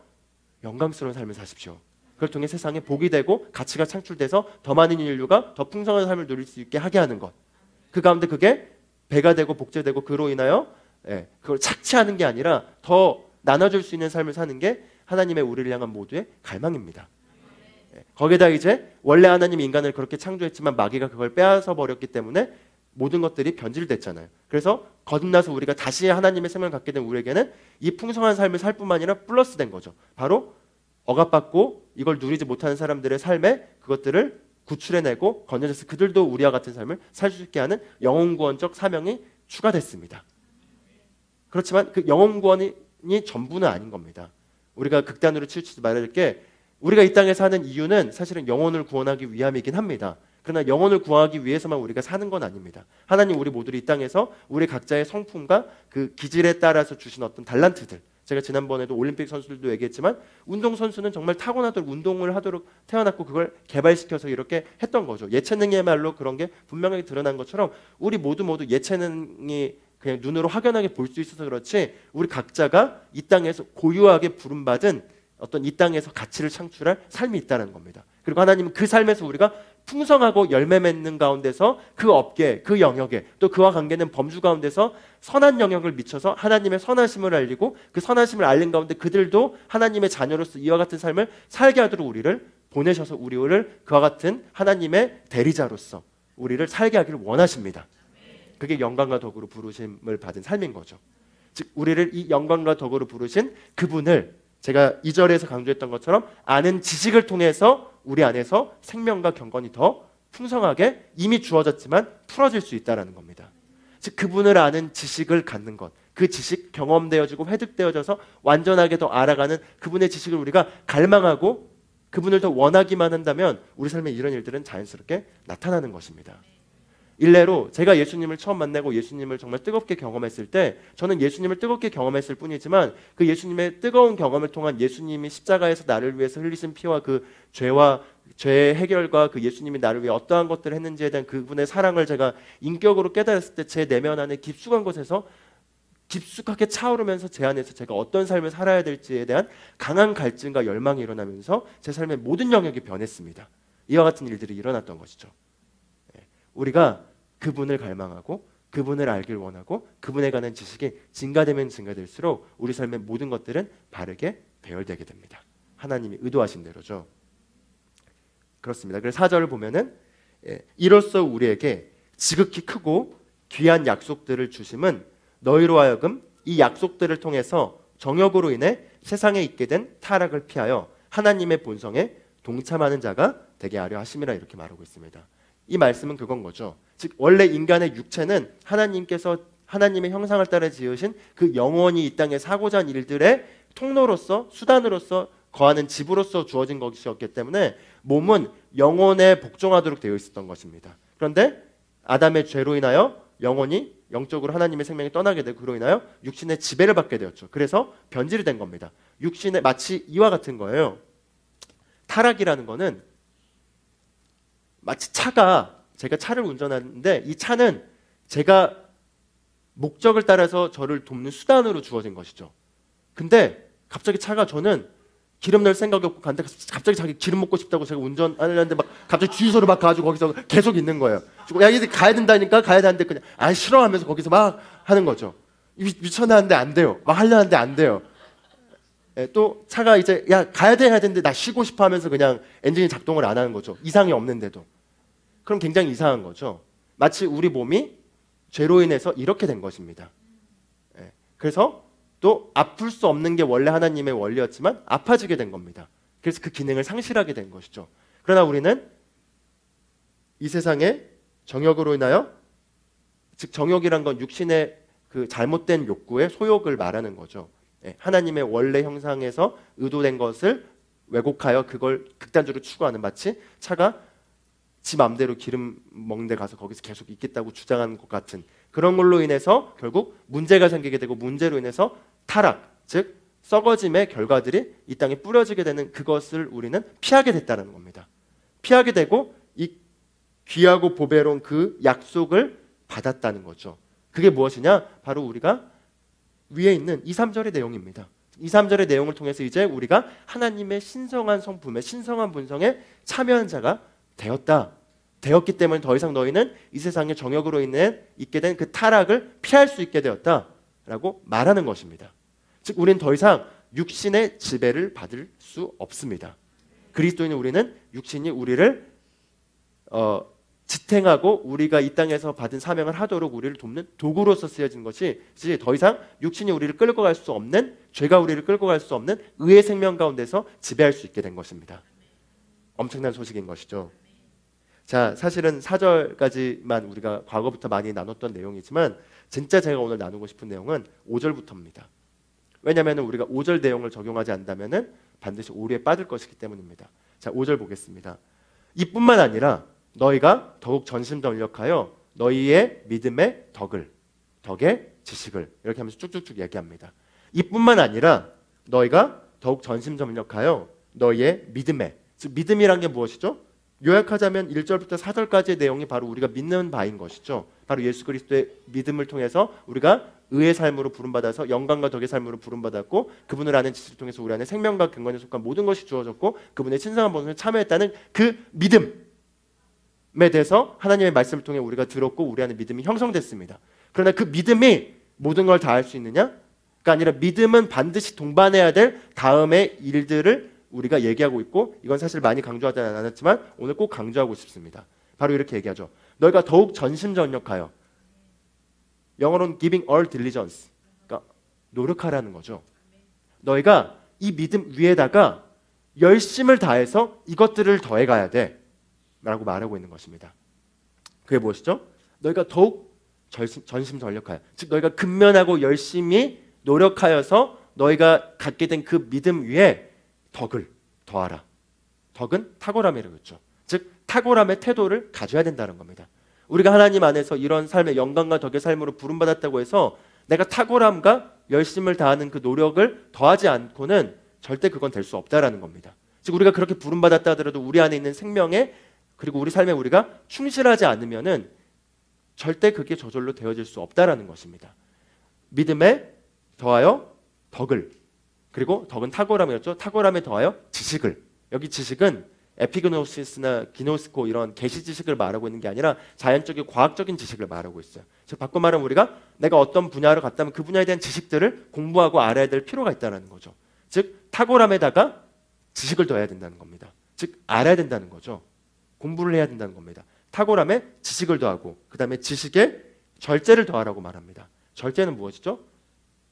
영광스러운 삶을 사십시오. 그걸 통해 세상에 복이 되고 가치가 창출돼서 더 많은 인류가 더 풍성한 삶을 누릴 수 있게 하게 하는 것, 그 가운데 그게 배가 되고 복제되고 그로 인하여 그걸 착취하는 게 아니라 더 나눠줄 수 있는 삶을 사는 게 하나님의 우리를 향한 모두의 갈망입니다. 거기다 이제 원래 하나님이 인간을 그렇게 창조했지만 마귀가 그걸 빼앗아 버렸기 때문에 모든 것들이 변질됐잖아요. 그래서 거듭나서 우리가 다시 하나님의 생명을 갖게 된 우리에게는 이 풍성한 삶을 살 뿐만 아니라 플러스 된 거죠. 바로 억압받고 이걸 누리지 못하는 사람들의 삶에 그것들을 구출해내고 건져져서 그들도 우리와 같은 삶을 살 수 있게 하는 영혼구원적 사명이 추가됐습니다. 그렇지만 그 영혼구원이 전부는 아닌 겁니다. 우리가 극단으로 치우치지 말아야 될 게, 우리가 이 땅에 사는 이유는 사실은 영혼을 구원하기 위함이긴 합니다. 그러나 영혼을 구하기 위해서만 우리가 사는 건 아닙니다. 하나님 우리 모두를 이 땅에서 우리 각자의 성품과 그 기질에 따라서 주신 어떤 달란트들, 제가 지난번에도 올림픽 선수들도 얘기했지만 운동선수는 정말 타고나도록 운동을 하도록 태어났고 그걸 개발시켜서 이렇게 했던 거죠. 예체능이야말로 그런 게 분명하게 드러난 것처럼 우리 모두 예체능이 그냥 눈으로 확연하게 볼 수 있어서 그렇지, 우리 각자가 이 땅에서 고유하게 부름받은 어떤 이 땅에서 가치를 창출할 삶이 있다는 겁니다. 그리고 하나님은 그 삶에서 우리가 풍성하고 열매 맺는 가운데서 그 업계, 그 영역에, 또 그와 관계된 범주 가운데서 선한 영역을 미쳐서 하나님의 선하심을 알리고, 그 선하심을 알린 가운데 그들도 하나님의 자녀로서 이와 같은 삶을 살게 하도록 우리를 보내셔서 우리를 그와 같은 하나님의 대리자로서 우리를 살게 하기를 원하십니다. 그게 영광과 덕으로 부르심을 받은 삶인 거죠. 즉 우리를 이 영광과 덕으로 부르신 그분을 제가 2절에서 강조했던 것처럼 아는 지식을 통해서 우리 안에서 생명과 경건이 더 풍성하게 이미 주어졌지만 풀어질 수 있다는 겁니다. 즉 그분을 아는 지식을 갖는 것, 그 지식 경험되어지고 회득되어져서 완전하게 더 알아가는 그분의 지식을 우리가 갈망하고 그분을 더 원하기만 한다면 우리 삶에 이런 일들은 자연스럽게 나타나는 것입니다. 일례로 제가 예수님을 처음 만나고 예수님을 정말 뜨겁게 경험했을 때, 저는 예수님을 뜨겁게 경험했을 뿐이지만 그 예수님의 뜨거운 경험을 통한 예수님이 십자가에서 나를 위해서 흘리신 피와 그 죄의 해결과 그 예수님이 나를 위해 어떠한 것들을 했는지에 대한 그분의 사랑을 제가 인격으로 깨달았을 때 제 내면 안에 깊숙한 곳에서 깊숙하게 차오르면서 제 안에서 제가 어떤 삶을 살아야 될지에 대한 강한 갈증과 열망이 일어나면서 제 삶의 모든 영역이 변했습니다. 이와 같은 일들이 일어났던 것이죠. 우리가 그분을 갈망하고 그분을 알길 원하고 그분에 관한 지식이 증가되면 증가될수록 우리 삶의 모든 것들은 바르게 배열되게 됩니다. 하나님이 의도하신 대로죠. 그렇습니다. 그래서 4절을 보면은 이로써 우리에게 지극히 크고 귀한 약속들을 주심은 너희로 하여금 이 약속들을 통해서 정욕으로 인해 세상에 있게 된 타락을 피하여 하나님의 본성에 동참하는 자가 되게 하려 하심이라 이렇게 말하고 있습니다. 이 말씀은 그건 거죠. 즉 원래 인간의 육체는 하나님께서 하나님의 형상을 따라 지으신 그 영원히 이 땅에 사고자 한 일들의 통로로서 수단으로서 거하는 집으로서 주어진 것이었기 때문에 몸은 영혼에 복종하도록 되어 있었던 것입니다. 그런데 아담의 죄로 인하여 영혼이 영적으로 하나님의 생명이 떠나게 되고 그로 인하여 육신의 지배를 받게 되었죠. 그래서 변질이 된 겁니다. 육신의 마치 이와 같은 거예요. 타락이라는 거는 마치 제가 차를 운전하는데 이 차는 제가 목적을 따라서 저를 돕는 수단으로 주어진 것이죠. 근데 갑자기 차가 저는 기름 넣을 생각이 없고 간데 갑자기 자기 기름 먹고 싶다고 제가 운전하려는데 막 갑자기 주유소를 막 가지고 거기서 계속 있는 거예요. 야 이제 가야 된다니까 가야 되는데 그냥 싫어하면서 거기서 막 하는 거죠. 미쳐나는데 안 돼요. 막 하려는데 안 돼요. 예, 또 차가 이제 야 가야 돼 해야 되는데 나 쉬고 싶어 하면서 그냥 엔진이 작동을 안 하는 거죠. 이상이 없는데도. 그럼 굉장히 이상한 거죠. 마치 우리 몸이 죄로 인해서 이렇게 된 것입니다. 예, 그래서 또 아플 수 없는 게 원래 하나님의 원리였지만 아파지게 된 겁니다. 그래서 그 기능을 상실하게 된 것이죠. 그러나 우리는 이 세상의 정욕으로 인하여, 즉 정욕이란 건 육신의 그 잘못된 욕구의 소욕을 말하는 거죠. 하나님의 원래 형상에서 의도된 것을 왜곡하여 그걸 극단적으로 추구하는, 마치 차가 지 맘대로 기름 먹는 데 가서 거기서 계속 있겠다고 주장하는 것 같은 그런 걸로 인해서 결국 문제가 생기게 되고, 문제로 인해서 타락, 즉 썩어짐의 결과들이 이 땅에 뿌려지게 되는, 그것을 우리는 피하게 됐다는 겁니다. 피하게 되고 이 귀하고 보배로운 그 약속을 받았다는 거죠. 그게 무엇이냐? 바로 우리가 위에 있는 2, 3절의 내용입니다. 2, 3절의 내용을 통해서 이제 우리가 하나님의 신성한 성품에, 신성한 본성에 참여한 자가 되었기 때문에 더 이상 너희는 이 세상의 정욕으로 인해 있게 된 그 타락을 피할 수 있게 되었다라고 말하는 것입니다. 즉 우리는 더 이상 육신의 지배를 받을 수 없습니다. 그리스도인인 우리는 육신이 우리를 지탱하고 우리가 이 땅에서 받은 사명을 하도록 우리를 돕는 도구로서 쓰여진 것이, 더 이상 육신이 우리를 끌고 갈 수 없는, 죄가 우리를 끌고 갈 수 없는 의의 생명 가운데서 지배할 수 있게 된 것입니다. 엄청난 소식인 것이죠. 자, 사실은 4절까지만 우리가 과거부터 많이 나눴던 내용이지만 진짜 제가 오늘 나누고 싶은 내용은 5절부터입니다. 왜냐하면 우리가 5절 내용을 적용하지 않는다면 반드시 오류에 빠질 것이기 때문입니다. 자, 5절 보겠습니다. 이뿐만 아니라 너희가 더욱 전심전력하여 너희의 믿음의 덕의 지식을, 이렇게 하면서 쭉쭉쭉 얘기합니다. 이뿐만 아니라 너희가 더욱 전심전력하여 너희의 믿음의, 즉 믿음이란 게 무엇이죠? 요약하자면 1절부터 4절까지의 내용이 바로 우리가 믿는 바인 것이죠. 바로 예수 그리스도의 믿음을 통해서 우리가 의의 삶으로 부름받아서 영광과 덕의 삶으로 부름받았고, 그분을 아는 지식을 통해서 우리 안에 생명과 근원에 속한 모든 것이 주어졌고, 그분의 신성한 본성에 참여했다는 그 믿음에 대해서 하나님의 말씀을 통해 우리가 들었고 우리 안에 믿음이 형성됐습니다. 그러나 그 믿음이 모든 걸 다 할 수 있느냐가 아니라, 믿음은 반드시 동반해야 될 다음의 일들을 우리가 얘기하고 있고, 이건 사실 많이 강조하지 않았지만 오늘 꼭 강조하고 싶습니다. 바로 이렇게 얘기하죠. 너희가 더욱 전심전력하여, 영어로는 giving all diligence, 그러니까 노력하라는 거죠. 너희가 이 믿음 위에다가 열심을 다해서 이것들을 더해가야 돼 라고 말하고 있는 것입니다. 그게 무엇이죠? 너희가 더욱 전심전력하여, 즉 너희가 근면하고 열심히 노력하여서 너희가 갖게 된 그 믿음 위에 덕을 더하라. 덕은 탁월함이라고 했죠. 즉 탁월함의 태도를 가져야 된다는 겁니다. 우리가 하나님 안에서 이런 삶의 영광과 덕의 삶으로 부름받았다고 해서 내가 탁월함과 열심을 다하는 그 노력을 더하지 않고는 절대 그건 될 수 없다라는 겁니다. 즉 우리가 그렇게 부름받았다 하더라도 우리 안에 있는 생명에, 그리고 우리 삶에 우리가 충실하지 않으면은 절대 그게 저절로 되어질 수 없다라는 것입니다. 믿음에 더하여 덕을, 그리고 덕은 탁월함이었죠. 탁월함에 더하여 지식을. 여기 지식은 에피그노시스나 기노스코 이런 계시 지식을 말하고 있는 게 아니라 자연적인 과학적인 지식을 말하고 있어요. 즉 바꿔 말하면 우리가 내가 어떤 분야로 갔다면 그 분야에 대한 지식들을 공부하고 알아야 될 필요가 있다는 거죠. 즉 탁월함에다가 지식을 더해야 된다는 겁니다. 즉 알아야 된다는 거죠. 공부를 해야 된다는 겁니다. 탁월함에 지식을 더하고, 그 다음에 지식에 절제를 더하라고 말합니다. 절제는 무엇이죠?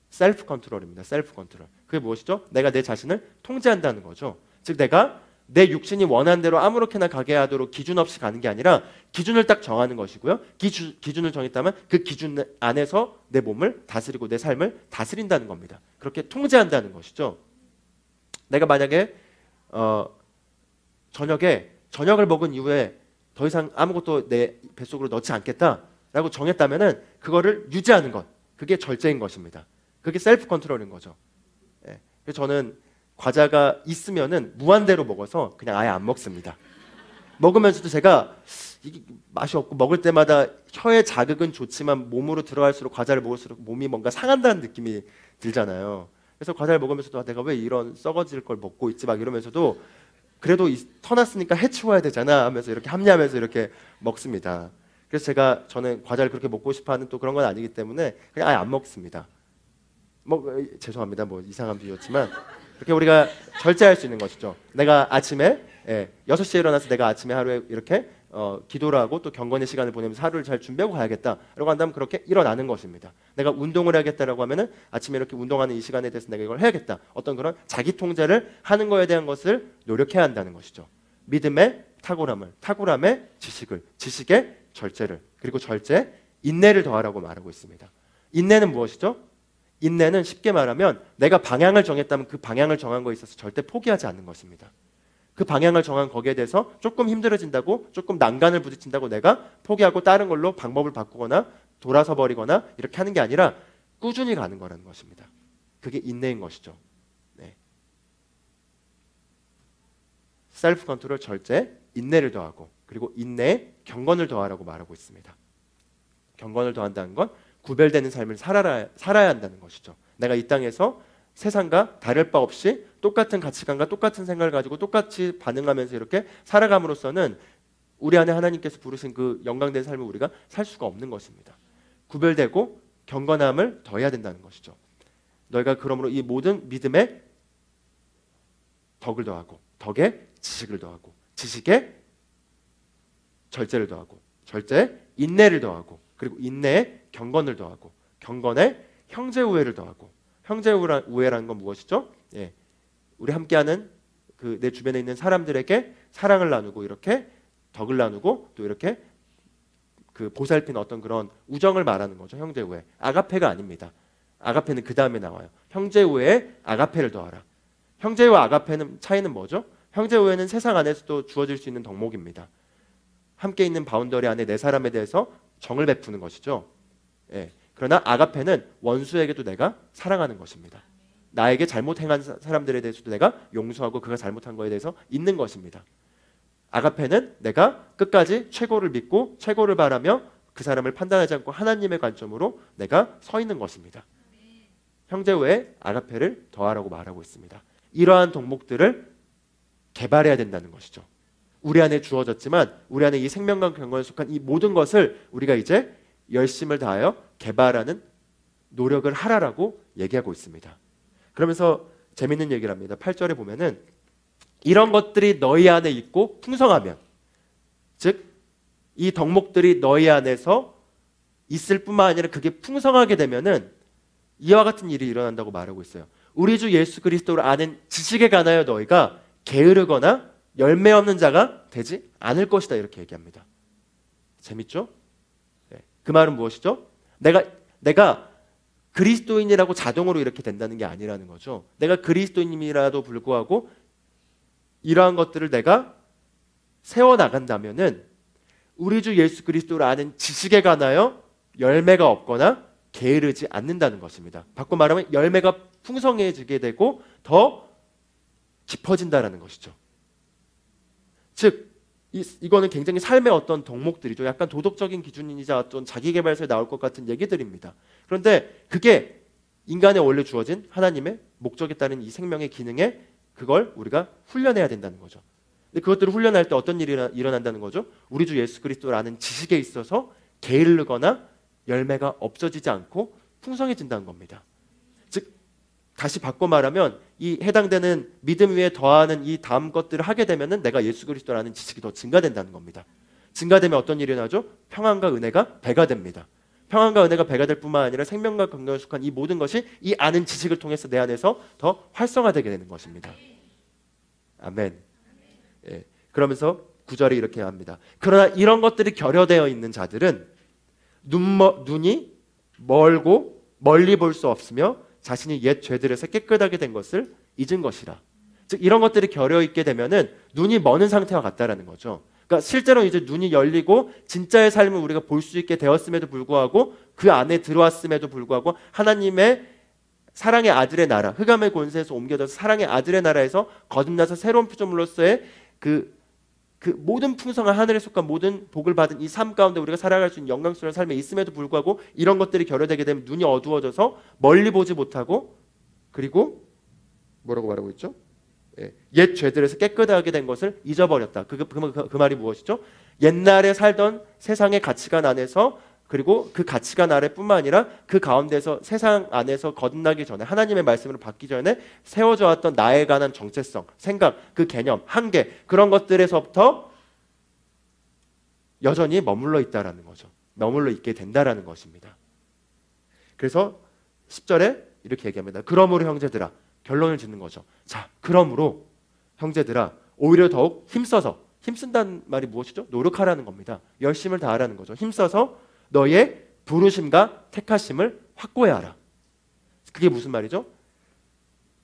셀프 컨트롤입니다. 셀프 컨트롤. 그게 무엇이죠? 내가 내 자신을 통제한다는 거죠. 즉 내가 내 육신이 원하는 대로 아무렇게나 가게 하도록 기준 없이 가는 게 아니라 기준을 딱 정하는 것이고요. 기준을 정했다면 그 기준 안에서 내 몸을 다스리고 내 삶을 다스린다는 겁니다. 그렇게 통제한다는 것이죠. 내가 만약에 저녁을 먹은 이후에 더 이상 아무것도 내 뱃속으로 넣지 않겠다. 라고 정했다면은 그거를 유지하는 것, 그게 절제인 것입니다. 그게 셀프 컨트롤인 거죠. 예. 그래서 저는 과자가 있으면은 무한대로 먹어서 그냥 아예 안 먹습니다. 먹으면서도 제가 이게 맛이 없고 먹을 때마다 혀의 자극은 좋지만 몸으로 들어갈수록 과자를 먹을수록 몸이 뭔가 상한다는 느낌이 들잖아요. 그래서 과자를 먹으면서도 내가 왜 이런 썩어질 걸 먹고 있지 막 이러면서도 그래도 터놨으니까 해치워야 되잖아 하면서 이렇게 합리하면서 이렇게 먹습니다. 그래서 저는 과자를 그렇게 먹고 싶어하는 또 그런 건 아니기 때문에 그냥 아예 안 먹습니다. 죄송합니다. 이상한 비유였지만 그렇게 우리가 절제할 수 있는 것이죠. 내가 아침에 6시에 일어나서 내가 아침에 하루에 이렇게 기도를 하고 또 경건의 시간을 보내면서 하루를 잘 준비하고 가야겠다 라고 한다면 그렇게 일어나는 것입니다. 내가 운동을 해야겠다라고 하면은 아침에 이렇게 운동하는 이 시간에 대해서 내가 이걸 해야겠다. 어떤 그런 자기 통제를 하는 거에 대한 것을 노력해야 한다는 것이죠. 믿음의 탁월함의 지식의 절제를, 그리고 절제, 인내를 더하라고 말하고 있습니다. 인내는 무엇이죠? 인내는 쉽게 말하면 내가 방향을 정했다면 그 방향을 정한 거에 있어서 절대 포기하지 않는 것입니다. 그 방향을 정한 거기에 대해서 조금 힘들어진다고, 조금 난간을 부딪힌다고 내가 포기하고 다른 걸로 방법을 바꾸거나 돌아서 버리거나 이렇게 하는 게 아니라 꾸준히 가는 거라는 것입니다. 그게 인내인 것이죠. 네. 셀프 컨트롤, 절제, 인내를 더하고, 그리고 인내에 경건을 더하라고 말하고 있습니다. 경건을 더한다는 건 구별되는 삶을 살아야 한다는 것이죠. 내가 이 땅에서 세상과 다를 바 없이 똑같은 가치관과 똑같은 생각을 가지고 똑같이 반응하면서 이렇게 살아감으로써는 우리 안에 하나님께서 부르신 그 영광된 삶을 우리가 살 수가 없는 것입니다. 구별되고 경건함을 더해야 된다는 것이죠. 너희가 그러므로 이 모든 믿음에 덕을 더하고, 덕에 지식을 더하고, 지식에 절제를 더하고, 절제에 인내를 더하고, 그리고 인내에 경건을 더하고, 경건에 형제 우애를 더하고. 형제 우애라는 건 무엇이죠? 우리 함께하는 내 주변에 있는 사람들에게 사랑을 나누고, 이렇게 덕을 나누고, 또 이렇게 보살피는 어떤 그런 우정을 말하는 거죠. 형제 우애. 아가페가 아닙니다. 아가페는 그 다음에 나와요. 형제 우애에 아가페를 더하라. 형제와 아가페는 차이는 뭐죠? 형제 우애는 세상 안에서도 주어질 수 있는 덕목입니다. 함께 있는 바운더리 안에 내 사람에 대해서 정을 베푸는 것이죠. 그러나 아가페는 원수에게도 내가 사랑하는 것입니다. 나에게 잘못 행한 사람들에 대해서도 내가 용서하고 그가 잘못한 거에 대해서 있는 것입니다. 아가페는 내가 끝까지 최고를 믿고 최고를 바라며 그 사람을 판단하지 않고 하나님의 관점으로 내가 서 있는 것입니다. 형제 외에 아가페를 더하라고 말하고 있습니다. 이러한 덕목들을 개발해야 된다는 것이죠. 우리 안에 주어졌지만 우리 안에 이 생명과 경건에 속한 이 모든 것을 우리가 이제 열심을 다하여 개발하는 노력을 하라라고 얘기하고 있습니다. 그러면서 재밌는 얘기를 합니다. 8절에 보면은 이런 것들이 너희 안에 있고 풍성하면, 즉 이 덕목들이 너희 안에서 있을 뿐만 아니라 그게 풍성하게 되면은 이와 같은 일이 일어난다고 말하고 있어요. 우리 주 예수 그리스도를 아는 지식에 관하여 너희가 게으르거나 열매 없는 자가 되지 않을 것이다, 이렇게 얘기합니다. 재밌죠? 그 말은 무엇이죠? 내가 그리스도인이라고 자동으로 이렇게 된다는 게 아니라는 거죠. 내가 그리스도인임이라도 불구하고 이러한 것들을 내가 세워나간다면은 우리 주 예수 그리스도를 아는 지식에 관하여 열매가 없거나 게으르지 않는다는 것입니다. 바꿔 말하면 열매가 풍성해지게 되고 더 깊어진다는 것이죠. 즉 이거는 굉장히 삶의 어떤 덕목들이죠. 약간 도덕적인 기준이자 어떤 자기개발서에 나올 것 같은 얘기들입니다. 그런데 그게 인간에 원래 주어진 하나님의 목적에 따른 이 생명의 기능에 그걸 우리가 훈련해야 된다는 거죠. 근데 그것들을 훈련할 때 어떤 일이 일어난다는 거죠? 우리 주 예수 그리스도를 아는 지식에 있어서 게으르거나 열매가 없어지지 않고 풍성해진다는 겁니다. 즉 다시 바꿔 말하면 이 해당되는 믿음 위에 더하는 이 다음 것들을 하게 되면은 내가 예수 그리스도라는 지식이 더 증가된다는 겁니다. 증가되면 어떤 일이 나죠? 평안과 은혜가 배가 됩니다. 평안과 은혜가 배가 될 뿐만 아니라 생명과 건강에 속한 이 모든 것이 이 아는 지식을 통해서 내 안에서 더 활성화되게 되는 것입니다. 아멘. 그러면서 9절에 이렇게 합니다. 그러나 이런 것들이 결여되어 있는 자들은 눈이 멀고 멀리 볼 수 없으며 자신이 옛 죄들에서 깨끗하게 된 것을 잊은 것이라. 즉 이런 것들이 결여 있게 되면은 눈이 머는 상태와 같다라는 거죠. 그러니까 그러니까 실제로 이제 눈이 열리고 진짜의 삶을 우리가 볼 수 있게 되었음에도 불구하고 그 안에 들어왔음에도 불구하고 하나님의 사랑의 아들의 나라, 흑암의 권세에서 옮겨져서 사랑의 아들의 나라에서 거듭나서 새로운 피조물로서의 그 모든 풍성한 하늘에 속한 모든 복을 받은 이 삶 가운데 우리가 살아갈 수 있는 영광스러운 삶에 있음에도 불구하고 이런 것들이 결여되게 되면 눈이 어두워져서 멀리 보지 못하고, 그리고 뭐라고 말하고 있죠? 옛 죄들에서 깨끗하게 된 것을 잊어버렸다. 그 말이 무엇이죠? 옛날에 살던 세상의 가치관 안에서, 그리고 그 가치관 아래뿐만 아니라 그 가운데서 세상 안에서 거듭나기 전에 하나님의 말씀으로 받기 전에 세워져 왔던 나에 관한 정체성, 생각, 그 개념, 한계, 그런 것들에서부터 여전히 머물러 있다라는 거죠. 머물러 있게 된다라는 것입니다. 그래서 10절에 이렇게 얘기합니다. 그러므로 형제들아, 결론을 짓는 거죠. 자, 그러므로 형제들아, 오히려 더욱 힘쓴다는 말이 무엇이죠? 노력하라는 겁니다. 열심을 다하라는 거죠. 힘써서 너의 부르심과 택하심을 확고히 하라. 그게 무슨 말이죠?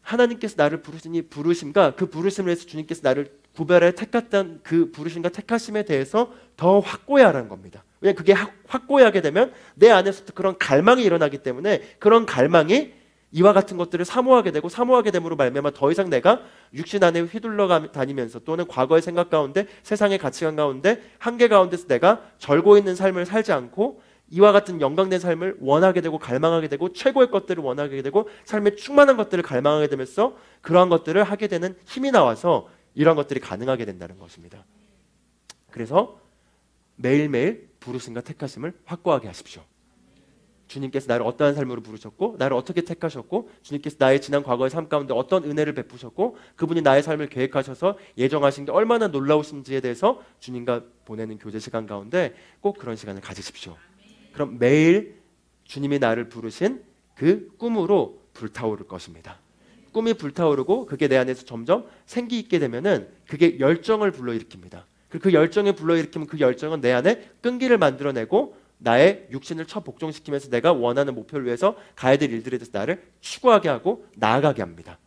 하나님께서 나를 부르시니 부르심과 그 부르심을 위해서 주님께서 나를 구별해 택했던 그 부르심과 택하심에 대해서 더 확고히 하라는 겁니다. 왜냐하면 그게 확고히 하게 되면 내 안에서부터 그런 갈망이 일어나기 때문에 그런 갈망이 이와 같은 것들을 사모하게 되고, 사모하게 됨으로 말미암아 더 이상 내가 육신 안에 휘둘러 다니면서 또는 과거의 생각 가운데, 세상의 가치관 가운데, 한계 가운데서 내가 절고 있는 삶을 살지 않고 이와 같은 영광된 삶을 원하게 되고 갈망하게 되고 최고의 것들을 원하게 되고 삶의 충만한 것들을 갈망하게 되면서 그러한 것들을 하게 되는 힘이 나와서 이러한 것들이 가능하게 된다는 것입니다. 그래서 매일매일 부르심과 택하심을 확고하게 하십시오. 주님께서 나를 어떠한 삶으로 부르셨고 나를 어떻게 택하셨고 주님께서 나의 지난 과거의 삶 가운데 어떤 은혜를 베푸셨고 그분이 나의 삶을 계획하셔서 예정하신 게 얼마나 놀라우신지에 대해서 주님과 보내는 교제 시간 가운데 꼭 그런 시간을 가지십시오. 그럼 매일 주님이 나를 부르신 그 꿈으로 불타오를 것입니다. 꿈이 불타오르고 그게 내 안에서 점점 생기 있게 되면은 그게 열정을 불러일으킵니다. 그리고 그 열정을 불러일으키면 그 열정은 내 안에 끈기를 만들어내고 나의 육신을 복종시키면서 내가 원하는 목표를 위해서 가야 될 일들에 대해서 나를 추구하게 하고 나아가게 합니다.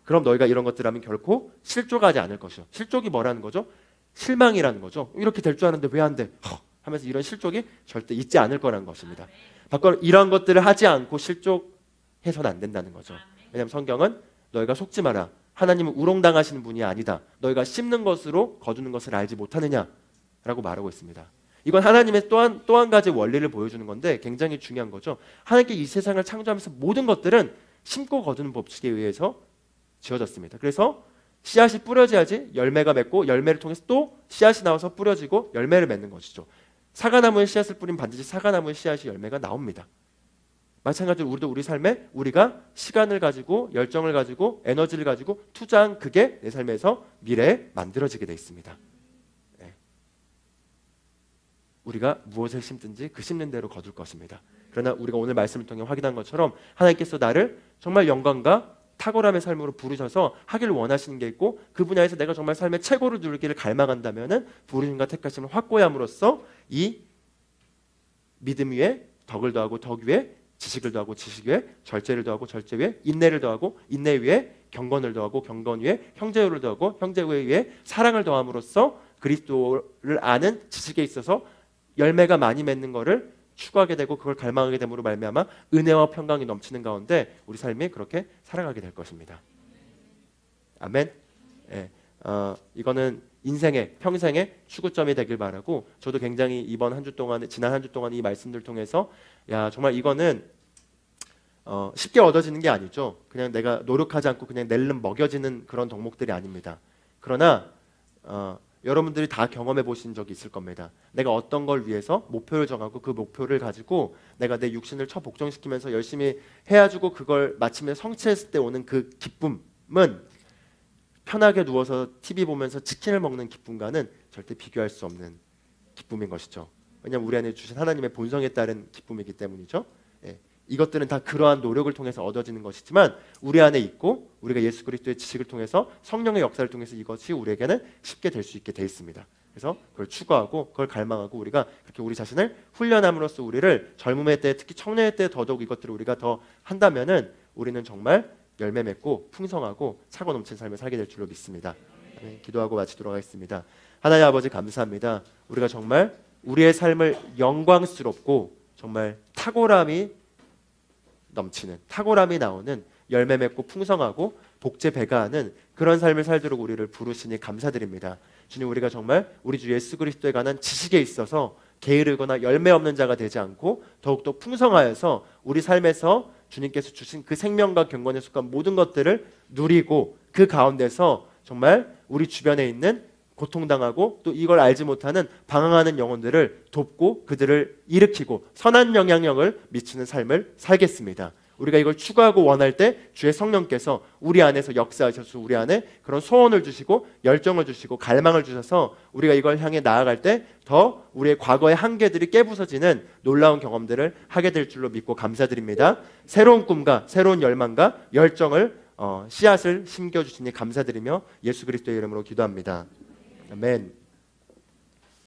그럼 너희가 이런 것들 하면 결코 실족하지 않을 것이요. 실족이 뭐라는 거죠? 실망이라는 거죠. 이렇게 될 줄 아는데 왜 안 돼? 하면서 이런 실족이 절대 있지 않을 거라는 것입니다. 바꿔 이러한 것들을 하지 않고 실족해서는 안 된다는 거죠. 왜냐하면 성경은 너희가 속지 마라. 하나님은 우롱당하시는 분이 아니다. 너희가 씹는 것으로 거두는 것을 알지 못하느냐라고 말하고 있습니다. 이건 하나님의 또 한 가지 원리를 보여주는 건데 굉장히 중요한 거죠. 하나님께 이 세상을 창조하면서 모든 것들은 심고 거두는 법칙에 의해서 지어졌습니다. 그래서 씨앗이 뿌려져야지 열매가 맺고 열매를 통해서 또 씨앗이 나와서 뿌려지고 열매를 맺는 것이죠. 사과나무에 씨앗을 뿌리면 반드시 사과나무의 씨앗이 열매가 나옵니다. 마찬가지로 우리도 우리 삶에 우리가 시간을 가지고 열정을 가지고 에너지를 가지고 투자한 그게 내 삶에서 미래에 만들어지게 돼 있습니다. 우리가 무엇을 심든지 그 심는 대로 거둘 것입니다. 그러나 우리가 오늘 말씀을 통해 확인한 것처럼 하나님께서 나를 정말 영광과 탁월함의 삶으로 부르셔서 하기를 원하시는 게 있고 그 분야에서 내가 정말 삶의 최고를 누리기를 갈망한다면은 부르심과 택하심을 확고히 함으로써 이 믿음 위에 덕을 더하고 덕 위에 지식을 더하고 지식 위에 절제를 더하고 절제 위에 인내를 더하고 인내 위에 경건을 더하고 경건 위에 형제를 더하고 형제 위에 사랑을 더함으로써 그리스도를 아는 지식에 있어서 열매가 많이 맺는 것을 추구하게 되고 그걸 갈망하게 됨으로 말미암아 은혜와 평강이 넘치는 가운데 우리 삶이 그렇게 살아가게 될 것입니다. 아멘. 이거는 인생의 평생의 추구점이 되길 바라고 저도 굉장히 이번 한 주 동안 지난 한 주 동안 이 말씀들 통해서 정말 이거는 쉽게 얻어지는 게 아니죠. 그냥 내가 노력하지 않고 그냥 낼름 먹여지는 그런 덕목들이 아닙니다. 그러나 여러분들이 다 경험해 보신 적이 있을 겁니다. 내가 어떤 걸 위해서 목표를 정하고 그 목표를 가지고 내가 내 육신을 복종시키면서 열심히 해야지고 그걸 마침내 성취했을 때 오는 그 기쁨은 편하게 누워서 TV 보면서 치킨을 먹는 기쁨과는 절대 비교할 수 없는 기쁨인 것이죠. 왜냐하면 우리 안에 주신 하나님의 본성에 따른 기쁨이기 때문이죠. 이것들은 다 그러한 노력을 통해서 얻어지는 것이지만 우리 안에 있고 우리가 예수 그리스도의 지식을 통해서 성령의 역사를 통해서 이것이 우리에게는 쉽게 될 수 있게 돼 있습니다. 그래서 그걸 추구하고 그걸 갈망하고 우리가 그렇게 우리 자신을 훈련함으로써 우리를 젊음의 때 특히 청년의 때 더더욱 이것들을 우리가 더 한다면은 우리는 정말 열매 맺고 풍성하고 차고 넘치는 삶을 살게 될 줄로 믿습니다. 네, 기도하고 마치도록 하겠습니다. 하나님 아버지 감사합니다. 우리가 정말 우리의 삶을 영광스럽고 정말 탁월함이 넘치는, 탁월함이 나오는 열매 맺고 풍성하고 복제 배가하는 그런 삶을 살도록 우리를 부르시니 감사드립니다. 주님, 우리가 정말 우리 주 예수 그리스도에 관한 지식에 있어서 게으르거나 열매 없는 자가 되지 않고 더욱더 풍성하여서 우리 삶에서 주님께서 주신 그 생명과 경건에 속한 모든 것들을 누리고 그 가운데서 정말 우리 주변에 있는 고통당하고 또 이걸 알지 못하는 방황하는 영혼들을 돕고 그들을 일으키고 선한 영향력을 미치는 삶을 살겠습니다. 우리가 이걸 추구하고 원할 때 주의 성령께서 우리 안에서 역사하셔서 우리 안에 그런 소원을 주시고 열정을 주시고 갈망을 주셔서 우리가 이걸 향해 나아갈 때 더 우리의 과거의 한계들이 깨부서지는 놀라운 경험들을 하게 될 줄로 믿고 감사드립니다. 새로운 꿈과 새로운 열망과 열정을 씨앗을 심겨주시니 감사드리며 예수 그리스도의 이름으로 기도합니다. 아멘.